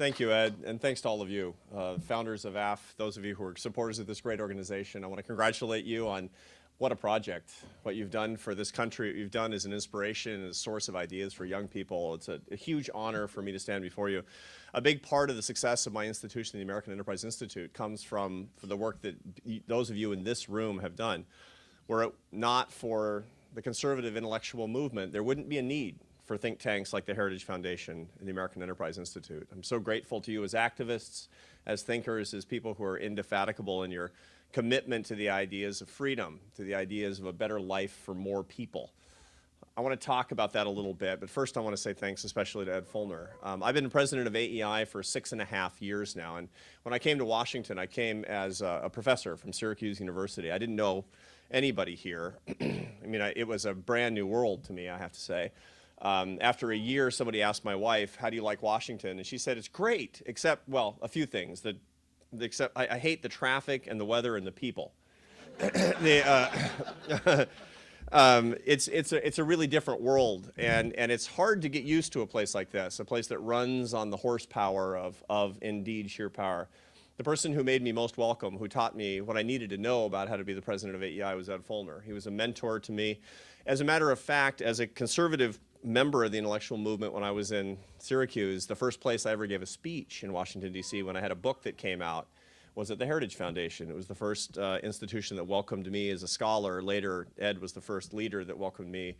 Thank you, Ed, and thanks to all of you, founders of AF, those of you who are supporters of this great organization. I want to congratulate you on what a project, what you've done for this country, what you've done as an inspiration and a source of ideas for young people. It's a huge honor for me to stand before you. A big part of the success of my institution, the American Enterprise Institute, comes from the work that those of you in this room have done. Were it not for the conservative intellectual movement, there wouldn't be a need for think tanks like the Heritage Foundation and the American Enterprise Institute. I'm so grateful to you as activists, as thinkers, as people who are indefatigable in your commitment to the ideas of freedom, to the ideas of a better life for more people. I want to talk about that a little bit, but first I want to say thanks especially to Ed Fulner. I've been president of AEI for 6.5 years now, and when I came to Washington, I came as a professor from Syracuse University. I didn't know anybody here. I mean, it was a brand new world to me, I have to say. After a year, somebody asked my wife, how do you like Washington? And she said, it's great, except, well, a few things. Except I hate the traffic and the weather and the people. It's a really different world, and it's hard to get used to a place like this, a place that runs on the horsepower of indeed sheer power. The person who made me most welcome, who taught me what I needed to know about how to be the president of AEI, was Ed Fulner. He was a mentor to me. As a matter of fact, as a conservative member of the intellectual movement when I was in Syracuse, the first place I ever gave a speech in Washington, D.C. when I had a book that came out was at the Heritage Foundation. It was the first institution that welcomed me as a scholar. Later, Ed was the first leader that welcomed me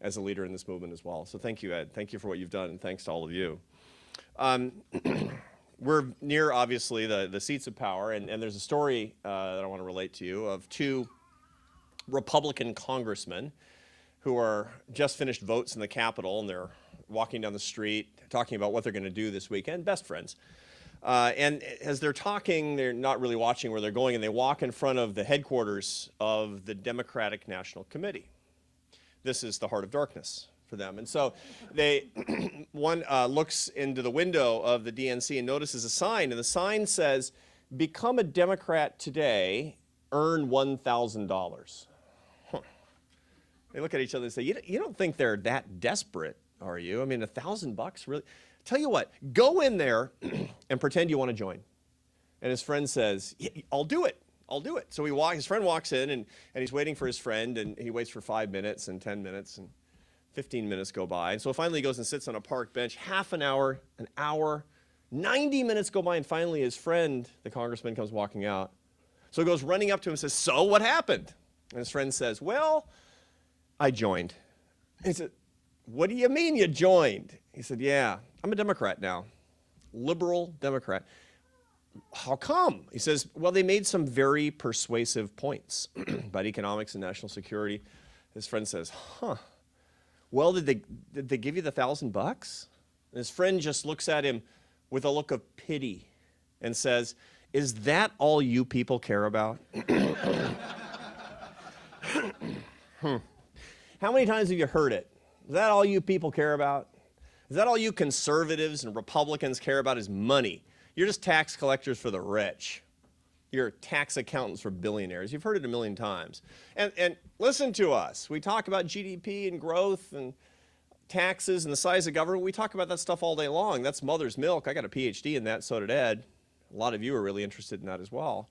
as a leader in this movement as well. So thank you, Ed. Thank you for what you've done, and thanks to all of you. We're near, obviously, the seats of power, and there's a story that I want to relate to you of two Republican congressmen who are just finished votes in the Capitol, and they're walking down the street talking about what they're going to do this weekend, best friends. And as they're talking, they're not really watching where they're going, and they walk in front of the headquarters of the Democratic National Committee. This is the heart of darkness for them. And so one looks into the window of the DNC and notices a sign, and the sign says, become a Democrat today, earn $1,000. They look at each other and say, you don't think they're that desperate, are you? I mean, $1,000, really? Tell you what, go in there and pretend you want to join. And his friend says, yeah, I'll do it. I'll do it. So his friend walks in, and he's waiting for his friend, and he waits for 5 minutes and 10 minutes, and 15 minutes go by. And so finally he goes and sits on a park bench, half an hour, 90 minutes go by, and finally his friend, the congressman, comes walking out. So he goes running up to him and says, so what happened? And his friend says, well, I joined. He said, what do you mean you joined? He said, yeah, I'm a Democrat now, liberal Democrat. How come? He says, well, they made some very persuasive points about economics and national security. His friend says, huh, well, did they give you the $1,000? And his friend just looks at him with a look of pity and says, is that all you people care about? How many times have you heard it? Is that all you people care about? Is that all you conservatives and Republicans care about is money? You're just tax collectors for the rich. You're tax accountants for billionaires. You've heard it a million times. And listen to us. We talk about GDP and growth and taxes and the size of government. We talk about that stuff all day long. That's mother's milk. I got a PhD in that, so did Ed. A lot of you are really interested in that as well.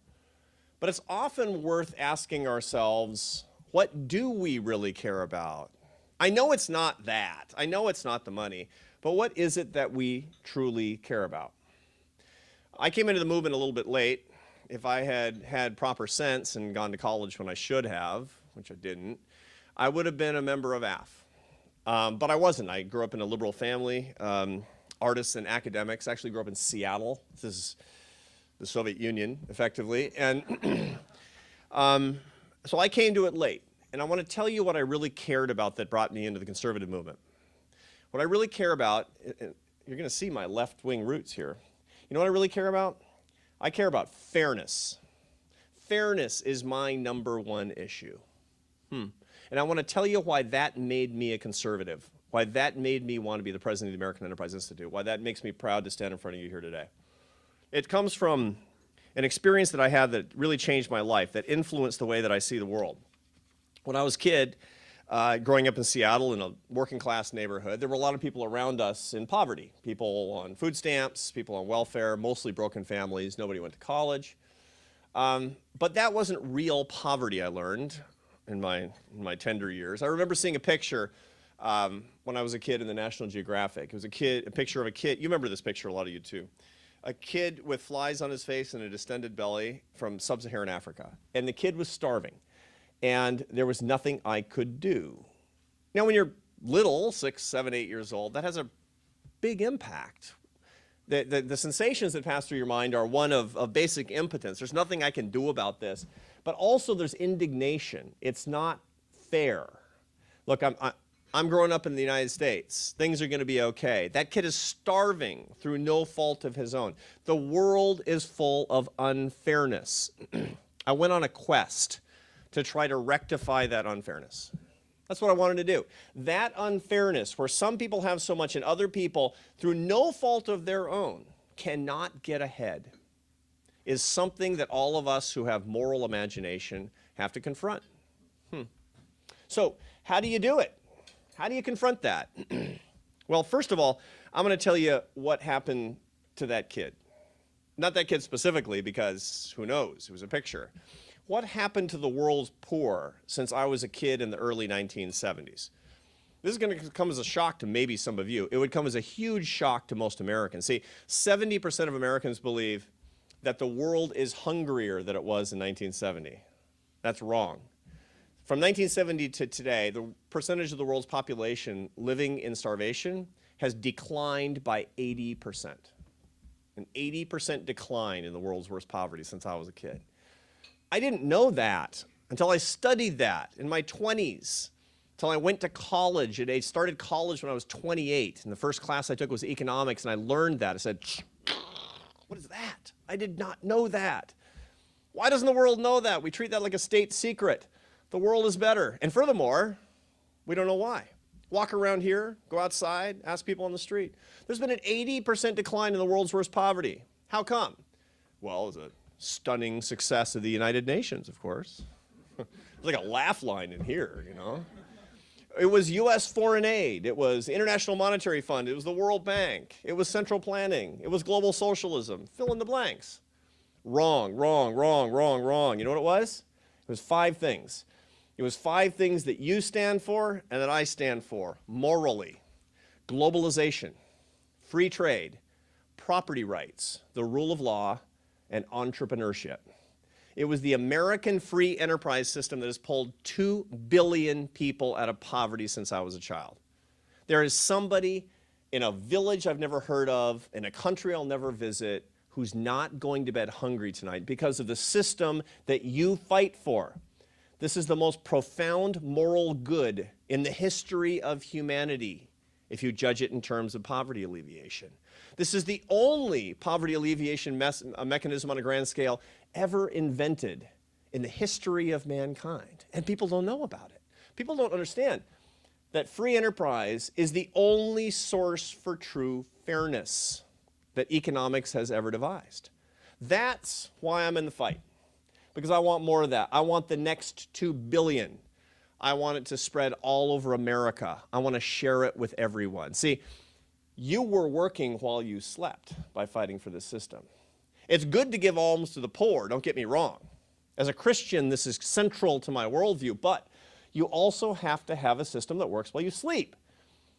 But it's often worth asking ourselves, what do we really care about? I know it's not that. I know it's not the money. But what is it that we truly care about? I came into the movement a little bit late. If I had had proper sense and gone to college when I should have, which I didn't, I would have been a member of AF. But I wasn't. I grew up in a liberal family, artists and academics. I actually grew up in Seattle. This is the Soviet Union, effectively. And so I came to it late. And I want to tell you what I really cared about that brought me into the conservative movement. What I really care about, you're going to see my left-wing roots here. You know what I really care about? I care about fairness. Fairness is my #1 issue. And I want to tell you why that made me a conservative, why that made me want to be the president of the American Enterprise Institute, why that makes me proud to stand in front of you here today. It comes from an experience that I had that really changed my life, that influenced the way that I see the world. When I was a kid, growing up in Seattle in a working class neighborhood, there were a lot of people around us in poverty. People on food stamps, people on welfare, mostly broken families. Nobody went to college. But that wasn't real poverty, I learned in my tender years. I remember seeing a picture when I was a kid in the National Geographic. It was a picture of a kid. You remember this picture, a lot of you too. A kid with flies on his face and a distended belly from sub-Saharan Africa. And the kid was starving. And there was nothing I could do. Now, when you're little, 6, 7, 8 years old, that has a big impact. The sensations that pass through your mind are one of basic impotence. There's nothing I can do about this. But also there's indignation. It's not fair. Look, I'm growing up in the United States. Things are going to be okay. That kid is starving through no fault of his own. The world is full of unfairness. I went on a quest to try to rectify that unfairness. That's what I wanted to do. That unfairness, where some people have so much and other people, through no fault of their own, cannot get ahead, is something that all of us who have moral imagination have to confront. So, how do you do it? How do you confront that? Well, first of all, I'm going to tell you what happened to that kid. Not that kid specifically, because who knows? It was a picture. What happened to the world's poor since I was a kid in the early 1970s? This is going to come as a shock to maybe some of you. It would come as a huge shock to most Americans. See, 70% of Americans believe that the world is hungrier than it was in 1970. That's wrong. From 1970 to today, the percentage of the world's population living in starvation has declined by 80%. An 80% decline in the world's worst poverty since I was a kid. I didn't know that until I studied that in my 20s, until I went to college at age, started college when I was 28, and the first class I took was economics, and I learned that. I said, what is that? I did not know that. Why doesn't the world know that? We treat that like a state secret. The world is better. And furthermore, we don't know why. Walk around here, go outside, ask people on the street. There's been an 80% decline in the world's worst poverty. How come? Well, it's a stunning success of the United Nations, of course. There's like a laugh line in here, you know. It was U.S. foreign aid. It was the International Monetary Fund. It was the World Bank. It was central planning. It was global socialism. Fill in the blanks. Wrong, wrong, wrong, wrong, wrong. You know what it was? It was 5 things. It was 5 things that you stand for and that I stand for morally. Globalization, free trade, property rights, the rule of law, and entrepreneurship. It was the American free enterprise system that has pulled 2 billion people out of poverty since I was a child. There is somebody in a village I've never heard of, in a country I'll never visit, who's not going to bed hungry tonight because of the system that you fight for. This is the most profound moral good in the history of humanity, if you judge it in terms of poverty alleviation. This is the only poverty alleviation mechanism on a grand scale ever invented in the history of mankind. And people don't know about it. People don't understand that free enterprise is the only source for true fairness that economics has ever devised. That's why I'm in the fight, because I want more of that. I want the next 2 billion. I want it to spread all over America. I want to share it with everyone. See, you were working while you slept by fighting for this system. It's good to give alms to the poor, don't get me wrong. As a Christian, this is central to my worldview, but you also have to have a system that works while you sleep.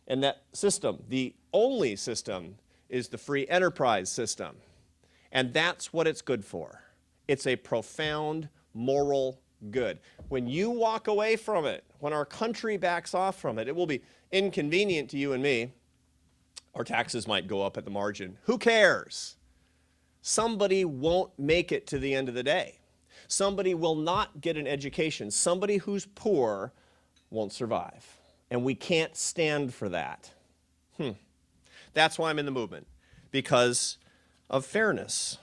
And that system, the only system, is the free enterprise system. And that's what it's good for. It's a profound moral good. When you walk away from it, when our country backs off from it, it will be inconvenient to you and me. Our taxes might go up at the margin. Who cares? Somebody won't make it to the end of the day. Somebody will not get an education. Somebody who's poor won't survive. And we can't stand for that. That's why I'm in the movement, because of fairness.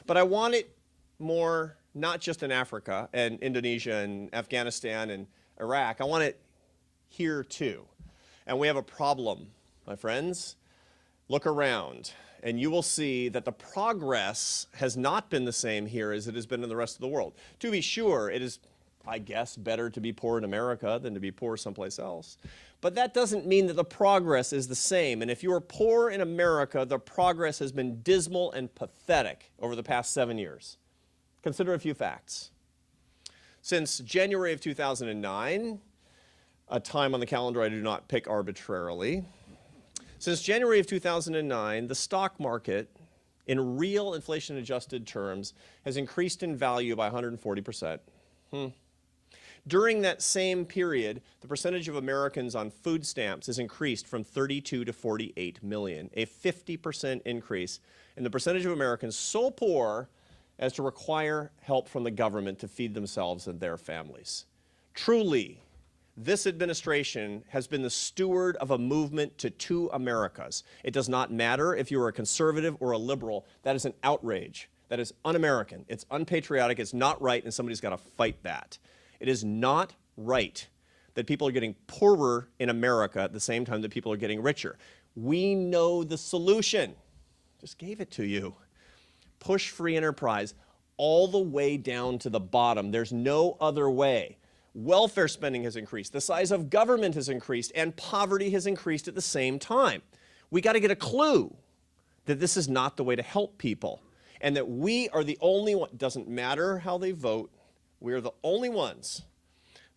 But I want it more, not just in Africa and Indonesia and Afghanistan and Iraq. I want it here too. And we have a problem, my friends. Look around and you will see that the progress has not been the same here as it has been in the rest of the world. To be sure, it is I guess, better to be poor in America than to be poor someplace else. But that doesn't mean that the progress is the same. And if you are poor in America, the progress has been dismal and pathetic over the past 7 years. Consider a few facts. Since January of 2009, a time on the calendar I do not pick arbitrarily, since January of 2009, the stock market, in real inflation-adjusted terms, has increased in value by 140%. During that same period, the percentage of Americans on food stamps has increased from 32 to 48 million, a 50% increase in the percentage of Americans so poor as to require help from the government to feed themselves and their families. Truly, this administration has been the steward of a movement to two Americas. It does not matter if you are a conservative or a liberal. That is an outrage. That is un-American. It's unpatriotic. It's not right, and somebody's got to fight that. It is not right that people are getting poorer in America at the same time that people are getting richer. We know the solution. Just gave it to you. Push free enterprise all the way down to the bottom. There's no other way. Welfare spending has increased, the size of government has increased, and poverty has increased at the same time. We got to get a clue that this is not the way to help people, and that we are the only one, doesn't matter how they vote, we are the only ones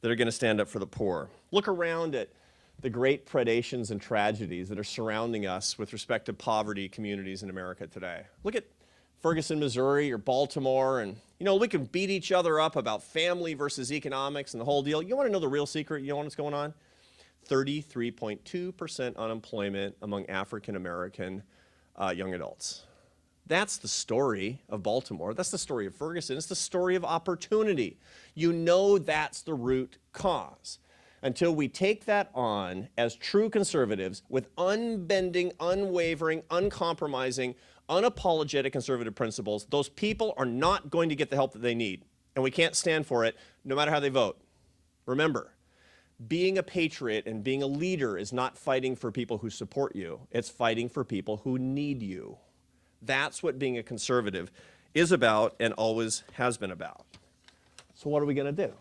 that are going to stand up for the poor. Look around at the great predations and tragedies that are surrounding us with respect to poverty communities in America today. Look at Ferguson, Missouri, or Baltimore, and we can beat each other up about family versus economics and the whole deal. You want to know the real secret? You know what's going on? 33.2% unemployment among African-American young adults. That's the story of Baltimore. That's the story of Ferguson. It's the story of opportunity. You know that's the root cause. Until we take that on as true conservatives with unbending, unwavering, uncompromising, unapologetic conservative principles, those people are not going to get the help that they need. And we can't stand for it no matter how they vote. Remember, being a patriot and being a leader is not fighting for people who support you. It's fighting for people who need you. That's what being a conservative is about and always has been about. So what are we going to do?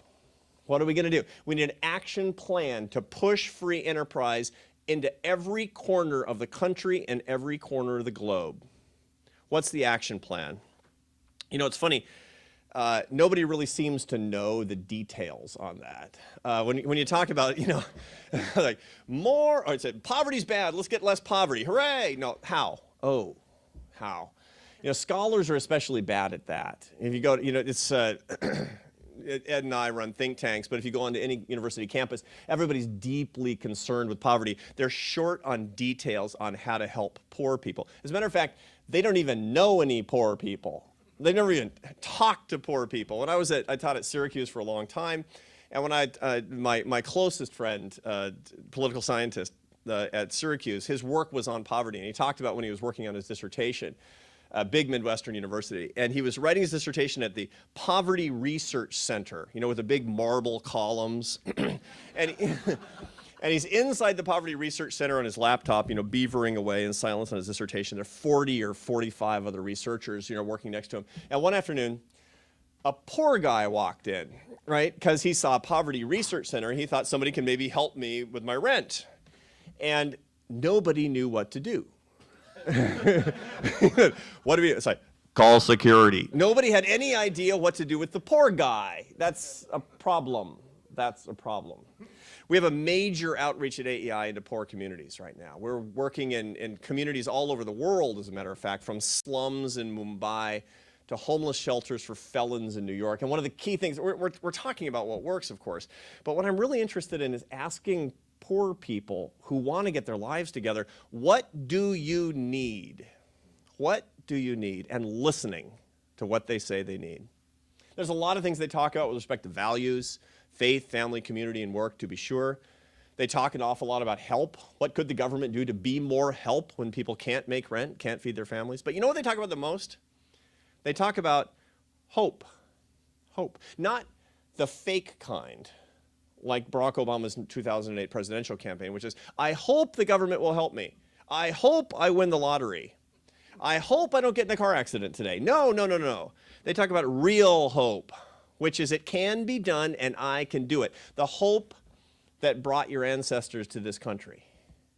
What are we going to do? We need an action plan to push free enterprise into every corner of the country and every corner of the globe. What's the action plan? It's funny. Nobody really seems to know the details on that. When you talk about, like more, or it's poverty's bad, let's get less poverty, hooray! No, how? Oh, how? Scholars are especially bad at that. If you go, it's, Ed and I run think tanks, but if you go onto any university campus, everybody's deeply concerned with poverty. They're short on details on how to help poor people. As a matter of fact, they don't even know any poor people. They never even talked to poor people. When I taught at Syracuse for a long time, and when my closest friend, political scientist at Syracuse, his work was on poverty, and he talked about when he was working on his dissertation, big Midwestern university, and he was writing his dissertation at the Poverty Research Center, with the big marble columns, and he's inside the Poverty Research Center on his laptop, beavering away in silence on his dissertation. There are 40 or 45 other researchers, working next to him. And one afternoon, a poor guy walked in, right? Because he saw Poverty Research Center, and he thought somebody can maybe help me with my rent. And nobody knew what to do. What do we do? It's like, call security. Nobody had any idea what to do with the poor guy. That's a problem. That's a problem. We have a major outreach at AEI into poor communities right now. We're working in communities all over the world, as a matter of fact, from slums in Mumbai to homeless shelters for felons in New York. And one of the key things, we're talking about what works, of course, but what I'm really interested in is asking poor people who want to get their lives together, what do you need? What do you need? And listening to what they say they need. There's a lot of things they talk about with respect to values, faith, family, community, and work, to be sure. They talk an awful lot about help. What could the government do to be more help when people can't make rent, can't feed their families? But you know what they talk about the most? They talk about hope. Hope. Not the fake kind, like Barack Obama's 2008 presidential campaign, which is, I hope the government will help me. I hope I win the lottery. I hope I don't get in a car accident today. No, no, no, no. They talk about real hope. which is it can be done and I can do it. The hope that brought your ancestors to this country.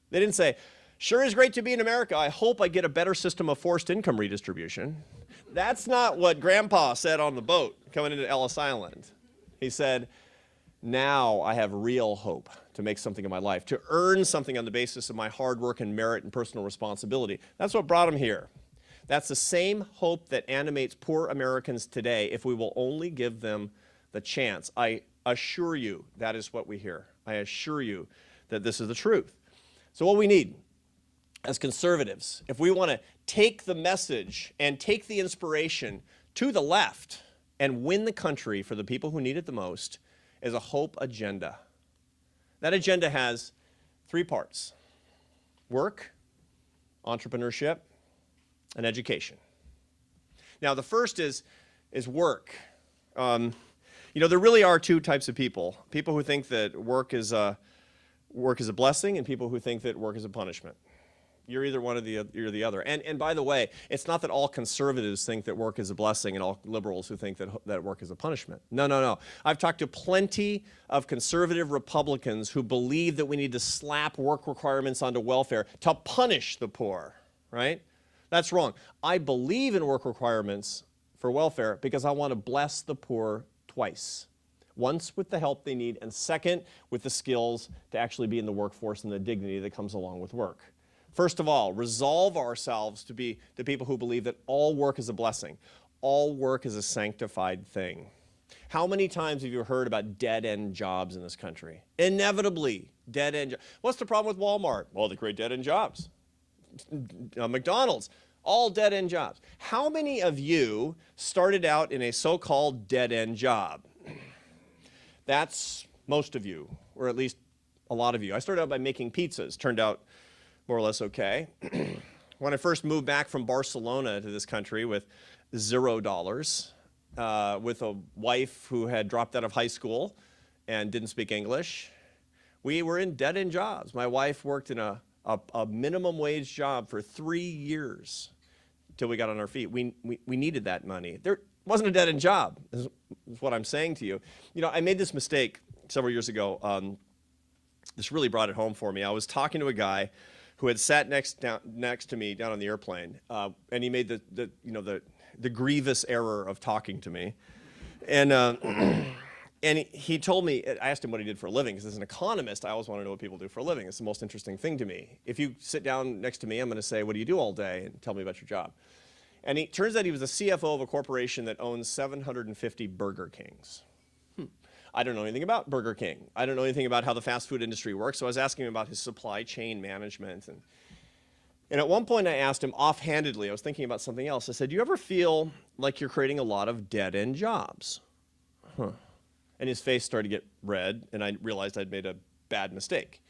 They didn't say, sure is great to be in America. I hope I get a better system of forced income redistribution. That's not what Grandpa said on the boat coming into Ellis Island. He said, now I have real hope to make something of my life, to earn something on the basis of my hard work and merit and personal responsibility. That's what brought him here. That's the same hope that animates poor Americans today if we will only give them the chance. I assure you that is what we hear. I assure you that this is the truth. So what we need as conservatives, if we want to take the message and take the inspiration to the left and win the country for the people who need it the most, is a hope agenda. That agenda has 3 parts: work, entrepreneurship, and education. Now, the first is work. You know, there really are 2 types of people: people who think that work is a blessing, and people who think that work is a punishment. You're either one or you're the other. And by the way, it's not that all conservatives think that work is a blessing and all liberals who think that work is a punishment. No. I've talked to plenty of conservative Republicans who believe that we need to slap work requirements onto welfare to punish the poor, right? That's wrong. I believe in work requirements for welfare because I want to bless the poor twice. Once with the help they need, and second with the skills to actually be in the workforce and the dignity that comes along with work. First of all, resolve ourselves to be the people who believe that all work is a blessing. All work is a sanctified thing. How many times have you heard about dead-end jobs in this country? Inevitably, dead-end jobs. What's the problem with Walmart? Well, they create dead-end jobs. McDonald's, all dead-end jobs. How many of you started out in a so-called dead-end job? That's most of you, or at least a lot of you. I started out by making pizzas. Turned out more or less okay. When I first moved back from Barcelona to this country with $0, with a wife who had dropped out of high school and didn't speak English, we were in dead-end jobs. My wife worked in a minimum wage job for 3 years till we got on our feet. We needed that money. There wasn't a dead-end job, is what I'm saying to you. You know, I made this mistake several years ago. This really brought it home for me. I was talking to a guy who had sat next to me down on the airplane, and he made the grievous error of talking to me, and he told me. I asked him what he did for a living, because as an economist, I always want to know what people do for a living. It's the most interesting thing to me. If you sit down next to me, I'm going to say, "What do you do all day?" and tell me about your job. And it turns out he was the CFO of a corporation that owns 750 Burger Kings. I don't know anything about Burger King. I don't know anything about how the fast food industry works, so I was asking him about his supply chain management. And at one point I asked him offhandedly, I was thinking about something else. I said, do you ever feel like you're creating a lot of dead-end jobs? And his face started to get red, and I realized I'd made a bad mistake.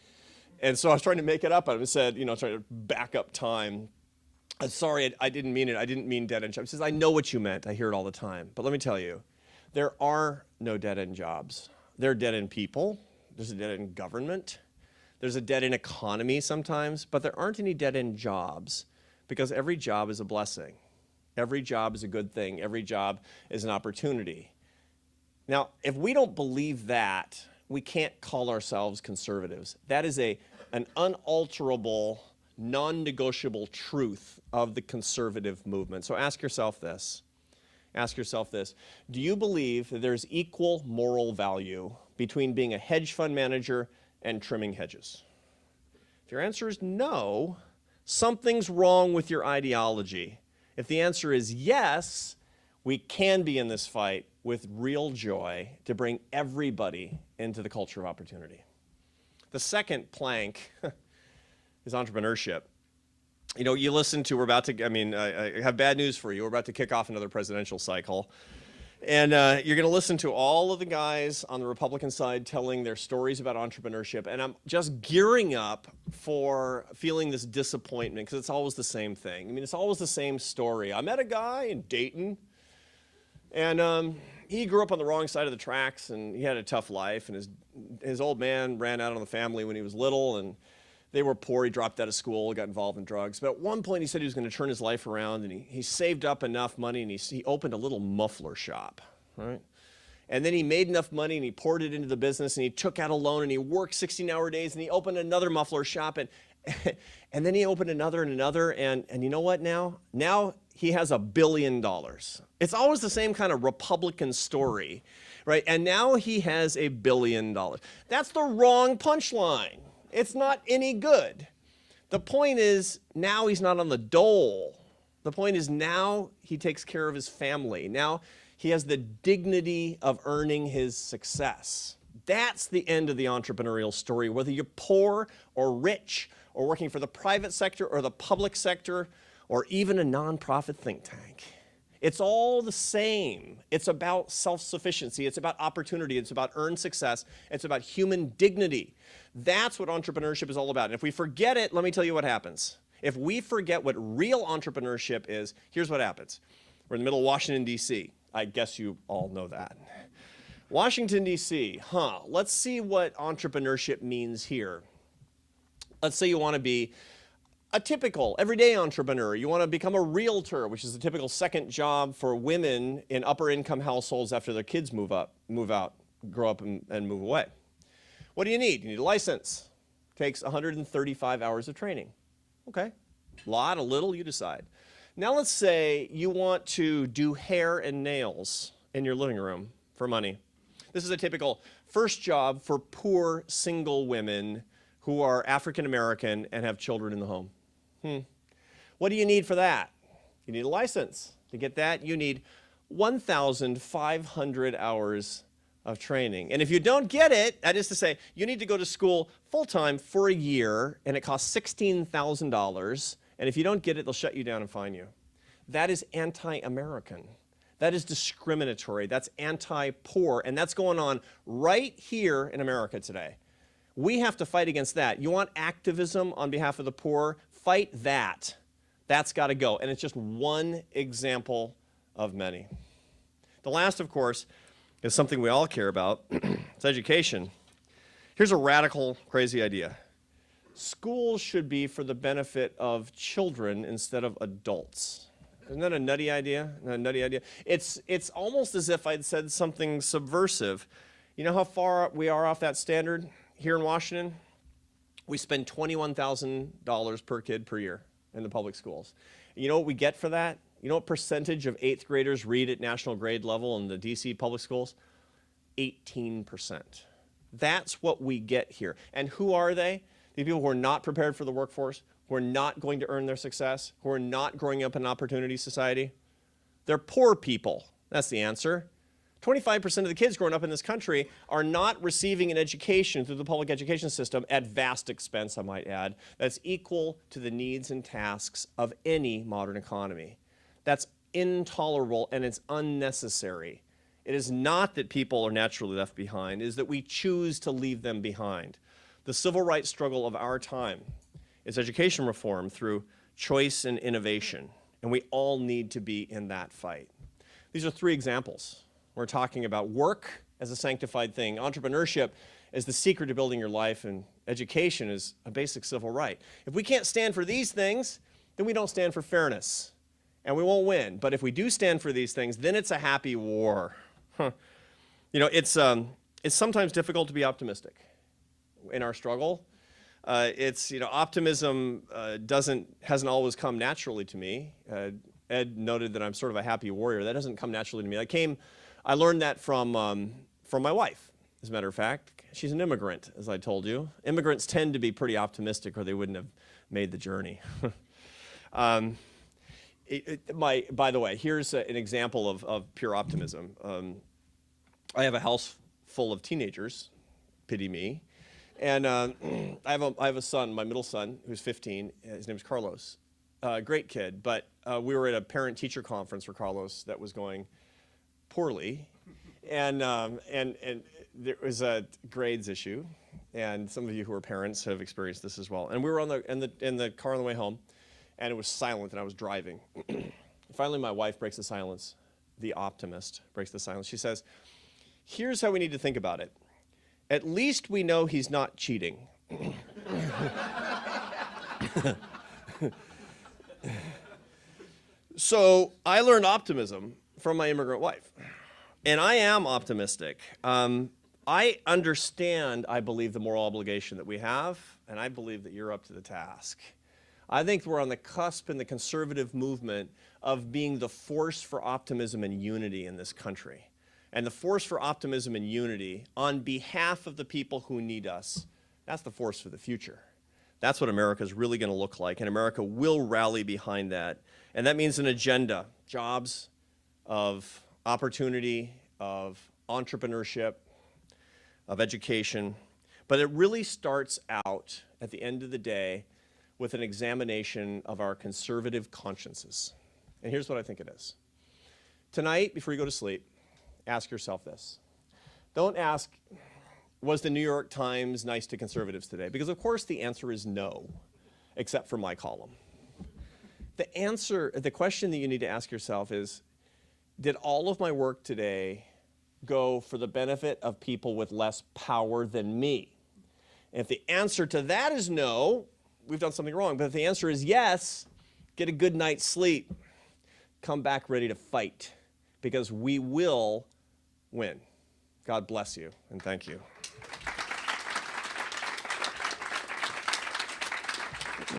And so I was trying to make it up. I said, trying to back up time. Sorry, I didn't mean it. I didn't mean dead-end jobs. He says, I know what you meant. I hear it all the time. But let me tell you, there are no dead-end jobs. There are dead-end people. There's a dead-end government. There's a dead-end economy sometimes, but there aren't any dead-end jobs, because every job is a blessing. Every job is a good thing. Every job is an opportunity. Now, if we don't believe that, we can't call ourselves conservatives. That is an unalterable, non-negotiable truth of the conservative movement. So ask yourself this. Do you believe that there's equal moral value between being a hedge fund manager and trimming hedges? If your answer is no, something's wrong with your ideology. If the answer is yes, we can be in this fight with real joy to bring everybody into the culture of opportunity. The second plank is entrepreneurship. You listen to, I have bad news for you. We're about to kick off another presidential cycle. And you're going to listen to all of the guys on the Republican side telling their stories about entrepreneurship. And I'm just gearing up for feeling this disappointment, because it's always the same thing. It's always the same story. I met a guy in Dayton, and he grew up on the wrong side of the tracks, and he had a tough life. And his old man ran out on the family when he was little, and they were poor. He dropped out of school, got involved in drugs. But at one point, he said he was going to turn his life around, and he saved up enough money, and he opened a little muffler shop, right? And then he made enough money and he poured it into the business and he took out a loan and he worked 16-hour days and he opened another muffler shop and and then he opened another and another and you know what now? Now he has $1 billion. It's always the same kind of Republican story, right? And now he has $1 billion. That's the wrong punchline. It's not any good. The point is now he's not on the dole. The point is now he takes care of his family. Now he has the dignity of earning his success. That's the end of the entrepreneurial story, whether you're poor or rich or working for the private sector or the public sector or even a nonprofit think tank. It's all the same. It's about self-sufficiency. It's about opportunity. It's about earned success. It's about human dignity. That's what entrepreneurship is all about. And if we forget it, let me tell you what happens. If we forget what real entrepreneurship is, here's what happens. We're in the middle of Washington, D.C. I guess you all know that. Washington, D.C., let's see what entrepreneurship means here. Let's say you want to be a typical everyday entrepreneur. You want to become a realtor, which is a typical second job for women in upper income households after their kids move out, grow up and move away. What do you need? You need a license. Takes 135 hours of training. Okay, a lot, a little, you decide. Now let's say you want to do hair and nails in your living room for money. This is a typical first job for poor single women who are African American and have children in the home. What do you need for that? You need a license. To get that, you need 1,500 hours of training. And if you don't get it, that is to say, you need to go to school full-time for a year, and it costs $16,000. And if you don't get it, they'll shut you down and fine you. That is anti-American. That is discriminatory. That's anti-poor. And that's going on right here in America today. We have to fight against that. You want activism on behalf of the poor? Fight that. That's got to go. And it's just one example of many. The last, of course, is something we all care about. It's education. Here's a radical, crazy idea. Schools should be for the benefit of children instead of adults. Isn't that a nutty idea? A nutty idea? It's almost as if I'd said something subversive. You know how far we are off that standard here in Washington? We spend $21,000 per kid per year in the public schools. You know what we get for that? You know what percentage of 8th graders read at national grade level in the DC public schools? 18%. That's what we get here. And who are they? These people who are not prepared for the workforce, who are not going to earn their success, who are not growing up in an opportunity society. They're poor people. That's the answer. 25% of the kids growing up in this country are not receiving an education through the public education system at vast expense, I might add, that's equal to the needs and tasks of any modern economy. That's intolerable and it's unnecessary. It is not that people are naturally left behind, it is that we choose to leave them behind. The civil rights struggle of our time is education reform through choice and innovation, and we all need to be in that fight. These are 3 examples. We're talking about work as a sanctified thing, entrepreneurship as the secret to building your life, and education is a basic civil right. If we can't stand for these things, then we don't stand for fairness, and we won't win. But if we do stand for these things, then it's a happy war. You know, it's sometimes difficult to be optimistic in our struggle. Optimism hasn't always come naturally to me. Ed noted that I'm sort of a happy warrior. That doesn't come naturally to me. I learned that from my wife, as a matter of fact. She's an immigrant, as I told you. Immigrants tend to be pretty optimistic or they wouldn't have made the journey. By the way, here's an example of pure optimism. I have a house full of teenagers, pity me. And I have a son, my middle son, who's 15. His name's Carlos. Great kid, but we were at a parent-teacher conference for Carlos that was going poorly, and there was a grades issue, and some of you who are parents have experienced this as well. And we were in the car on the way home, and it was silent, and I was driving. Finally, my wife breaks the silence. The optimist breaks the silence. She says, "Here's how we need to think about it. At least we know he's not cheating." So I learned optimism from my immigrant wife. And I am optimistic. I understand, I believe, the moral obligation that we have, and I believe that you're up to the task. I think we're on the cusp in the conservative movement of being the force for optimism and unity in this country. And the force for optimism and unity on behalf of the people who need us, that's the force for the future. That's what America is really going to look like, and America will rally behind that. And that means an agenda, jobs, of opportunity, of entrepreneurship, of education. But it really starts out, at the end of the day, with an examination of our conservative consciences. And here's what I think it is. Tonight, before you go to sleep, ask yourself this. Don't ask, was the New York Times nice to conservatives today? Because of course the answer is no, except for my column. The question that you need to ask yourself is, did all of my work today go for the benefit of people with less power than me? And if the answer to that is no, we've done something wrong. But if the answer is yes, get a good night's sleep. Come back ready to fight, because we will win. God bless you, and thank you.